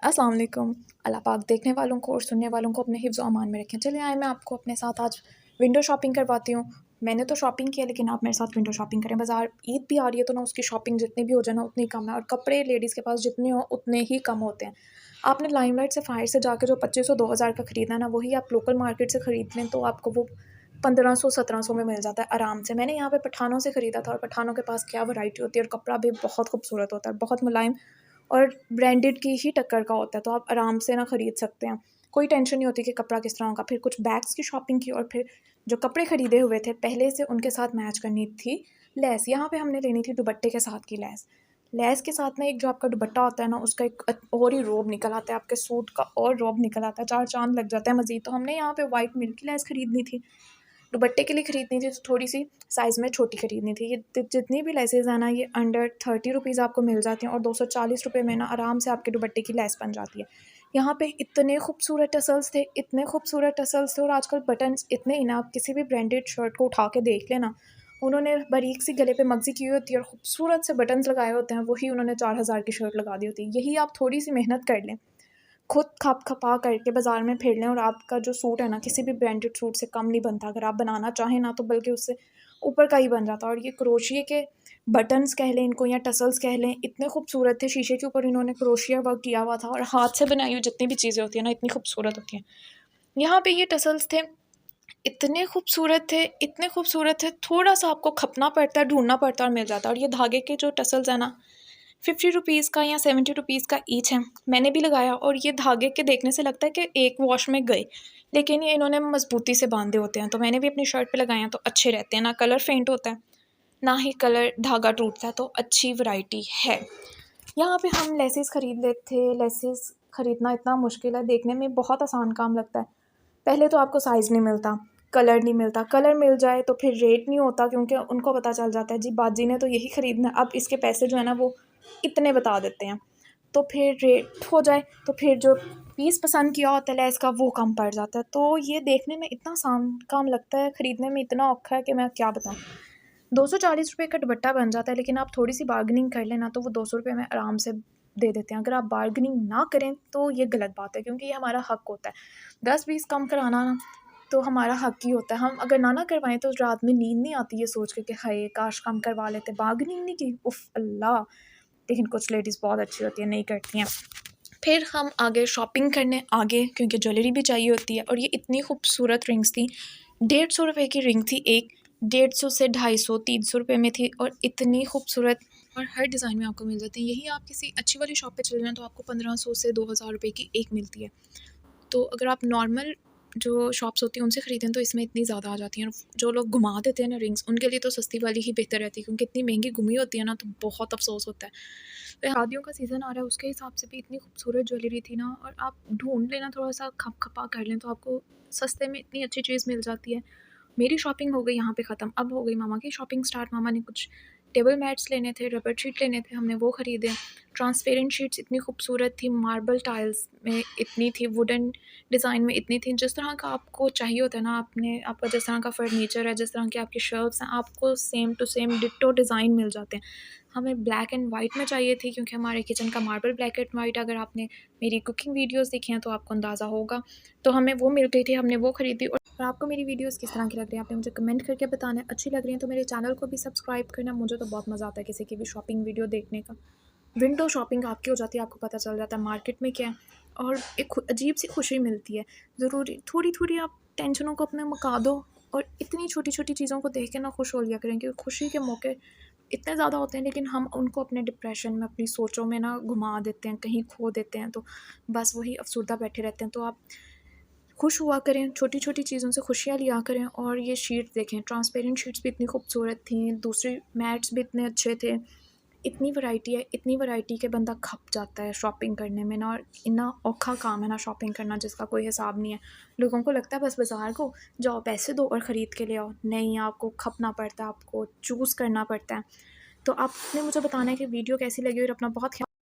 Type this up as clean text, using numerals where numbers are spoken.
अस्सलाम वालेकुम। अल्लाह पाक देखने वालों को और सुनने वालों को अपने हिफ्ज़ अमान में रखें। चलिए आए मैं आपको अपने साथ आज विंडो शॉपिंग करवाती हूँ। मैंने तो शॉपिंग की है लेकिन आप मेरे साथ विंडो शॉपिंग करें। बाज़ार ईद भी आ रही है तो ना उसकी शॉपिंग जितनी भी हो जाए ना उतनी कम है और कपड़े लेडीज़ के पास जितने हों उतने ही कम होते हैं। आपने लाइमलाइट से फायर से जाके जो 2500-2000 का ख़रीदना है ना वही आप लोकल मार्केट से ख़रीद लें तो आपको वो 1500-1700 में मिल जाता है आराम से। मैंने यहाँ पे पठानों से ख़रीदा था और पठानों के पास क्या वैरायटी होती है और कपड़ा भी बहुत खूबसूरत होता है, बहुत मुलायम और ब्रांडेड की ही टक्कर का होता है, तो आप आराम से ना ख़रीद सकते हैं। कोई टेंशन नहीं होती कि कपड़ा किस तरह होगा। फिर कुछ बैग्स की शॉपिंग की और फिर जो कपड़े ख़रीदे हुए थे पहले से उनके साथ मैच करनी थी लेस। यहाँ पे हमने लेनी थी दुपट्टे के साथ की लेस। लेस के साथ में एक जो आपका दुपट्टा होता है ना उसका एक और ही रोब निकल आता है, आपके सूट का और रोब निकल आता है, 4 चाँद लग जाता है मज़ीद। तो हमने यहाँ पे वाइट मिल्की लेस ख़रीदनी थी। दुपट्टे के लिए ख़रीदनी थी तो थोड़ी-सी साइज़ में छोटी ख़रीदनी थी। ये जितनी भी लेसेस हैं ना ये अंडर 30 रुपीज़ आपको मिल जाती हैं और 240 रुपए में ना आराम से आपके दुपट्टे की लेस बन जाती है। यहाँ पे इतने खूबसूरत टसल्स थे, इतने खूबसूरत टसल्स थे और आजकल बटन्स इतने इन आप किसी भी ब्रांडेड शर्ट को उठा के देख लेना, उन्होंने बारीक सी गले पे मगज़ी की हुई होती है और खूबसूरत से बटन्स लगाए होते हैं, वही उन्होंने 4000 की शर्ट लगा दी होती है। यही आप थोड़ी-सी मेहनत कर लें, खुद खप-खपा करके बाज़ार में फिर लें और आपका जो सूट है ना किसी भी ब्रांडेड सूट से कम नहीं बनता। अगर आप बनाना चाहें ना तो बल्कि उससे ऊपर का ही बन जाता है। और ये क्रोशिया के बटन्स कह लें इनको या टसल्स कह लें, इतने खूबसूरत थे। शीशे के ऊपर इन्होंने क्रोशिया वर्क किया हुआ था और हाथ से बनाई हुई जितनी भी चीज़ें होती हैं ना इतनी खूबसूरत होती हैं। यहाँ पे ये टसल्स थे, इतने खूबसूरत थे, इतने खूबसूरत थे, थोड़ा-सा आपको खपना पड़ता है, ढूँढना पड़ता है और मिल जाता है। और ये धागे के जो टसल्स हैं ना 50 रुपीज़ का या 70 रुपीज़ का ईच है। मैंने भी लगाया और ये धागे के देखने से लगता है कि एक वॉश में गए, लेकिन ये इन्होंने मज़बूती से बाँधे होते हैं। तो मैंने भी अपनी शर्ट पे लगाए हैं तो अच्छे रहते हैं, ना कलर फेंट होता है, ना ही कलर धागा टूटता है, तो अच्छी वैरायटी है। यहाँ पे हम लेसेस खरीद लेते थे। लेसेस खरीदना इतना मुश्किल है, देखने में बहुत आसान काम लगता है। पहले तो आपको साइज़ नहीं मिलता, कलर नहीं मिलता, कलर मिल जाए तो फिर रेट नहीं होता क्योंकि उनको पता चल जाता है जी बाजी ने तो यही खरीदना है, अब इसके पैसे जो है ना वो इतने बता देते हैं। तो फिर रेट हो जाए तो फिर जो पीस पसंद किया होता है लेस का वो कम पड़ जाता है। तो ये देखने में इतना आसान काम लगता है, ख़रीदने में इतना औखा है कि मैं क्या बताऊँ। 240 रुपए का दुपट्टा बन जाता है लेकिन आप थोड़ी-सी बार्गेनिंग कर लें ना तो वो 200 रुपए में आराम से दे देते हैं। अगर आप बार्गेनिंग ना करें तो ये गलत बात है क्योंकि ये हमारा हक होता है। 10-20 कम कराना ना तो हमारा हक ही होता है। हम अगर ना करवाएँ तो रात में नींद नहीं आती ये सोच के कि हाय काश कम करवा लेते, बार्गेनिंग नहीं की, उफ़ अल्लाह! लेकिन कुछ लेडीज़ बहुत अच्छी होती हैं, नहीं करती हैं। फिर हम आगे शॉपिंग करने आगे क्योंकि ज्वेलरी भी चाहिए होती है और ये इतनी खूबसूरत रिंग्स थी। 150 रुपए की रिंग थी एक, 150 से 250 300 रुपए में थी और इतनी खूबसूरत और हर डिज़ाइन में आपको मिल जाती है। यही आप किसी अच्छी वाली शॉप पे चले जाएँ तो आपको 1500 से 2000 रुपए की एक मिलती है। तो अगर आप नॉर्मल जो शॉप्स होती हैं उनसे ख़रीदें तो इसमें इतनी ज़्यादा आ जाती हैं और जो लोग घुमा देते हैं ना रिंग्स उनके लिए तो सस्ती वाली ही बेहतर रहती है क्योंकि इतनी महंगी घुमी होती है ना तो बहुत अफसोस होता है। तो शादियों का सीज़न आ रहा है उसके हिसाब से भी इतनी खूबसूरत ज्वेलरी थी ना और आप ढूंढ लेना थोड़ा-सा खप-खपा कर लें तो आपको सस्ते में इतनी अच्छी चीज़ मिल जाती है। मेरी शॉपिंग हो गई यहाँ पे ख़त्म, अब हो गई मामा की शॉपिंग स्टार्ट। मामा ने कुछ टेबल मैट्स लेने थे, रबर शीट लेने थे, हमने वो ख़रीदे। ट्रांसपेरेंट शीट्स इतनी खूबसूरत थी, मार्बल टाइल्स में इतनी थी, वुडन डिज़ाइन में इतनी थी, जिस तरह का आपको चाहिए होता है ना आपका जिस तरह का फर्नीचर है, जिस तरह की आपकी शेल्फ्स हैं, आपको same to same ditto design मिल जाते हैं। हमें ब्लैक एंड वाइट में चाहिए थी क्योंकि हमारे किचन का मार्बल ब्लैक एंड वाइट, अगर आपने मेरी कुकिंग वीडियोज़ देखी हैं तो आपको अंदाज़ा होगा। तो हमें वो मिल गई थी, हमने वो ख़रीदी। और आपको मेरी वीडियोस किस तरह की लग रही हैं आपने मुझे कमेंट करके बताना है। अच्छी लग रही हैं तो मेरे चैनल को भी सब्सक्राइब करना। मुझे तो बहुत मज़ा आता है किसी की भी शॉपिंग वीडियो देखने का। विंडो शॉपिंग आपकी हो जाती है, आपको पता चल जाता है मार्केट में क्या है और एक अजीब सी खुशी मिलती है। ज़रूरी थोड़ी-थोड़ी आप टेंशनों को अपने मुका दो और इतनी छोटी-छोटी चीज़ों को देख के ना खुश हो लिया करें क्योंकि खुशी के मौके इतने ज़्यादा होते हैं लेकिन हम उनको अपने डिप्रेशन में, अपनी सोचों में ना घुमा देते हैं, कहीं खो देते हैं तो बस वही अफ़सुर्दा बैठे रहते हैं। तो आप खुश हुआ करें, छोटी-छोटी चीज़ों से खुशियाँ लिया करें। और ये शीट देखें, ट्रांसपेरेंट शीट्स भी इतनी खूबसूरत थी, दूसरे मैट्स भी इतने अच्छे थे। इतनी वैरायटी है, इतनी वैरायटी के बंदा खप जाता है शॉपिंग करने में ना। और इतना औखा काम है ना शॉपिंग करना जिसका कोई हिसाब नहीं है। लोगों को लगता है बस बाज़ार को जाओ, पैसे दो और ख़रीद के ले आओ। नहीं, आपको खपना पड़ता है, आपको चूज़ करना पड़ता है। तो आपने मुझे बताना है कि वीडियो कैसी लगी और अपना बहुत ख्याल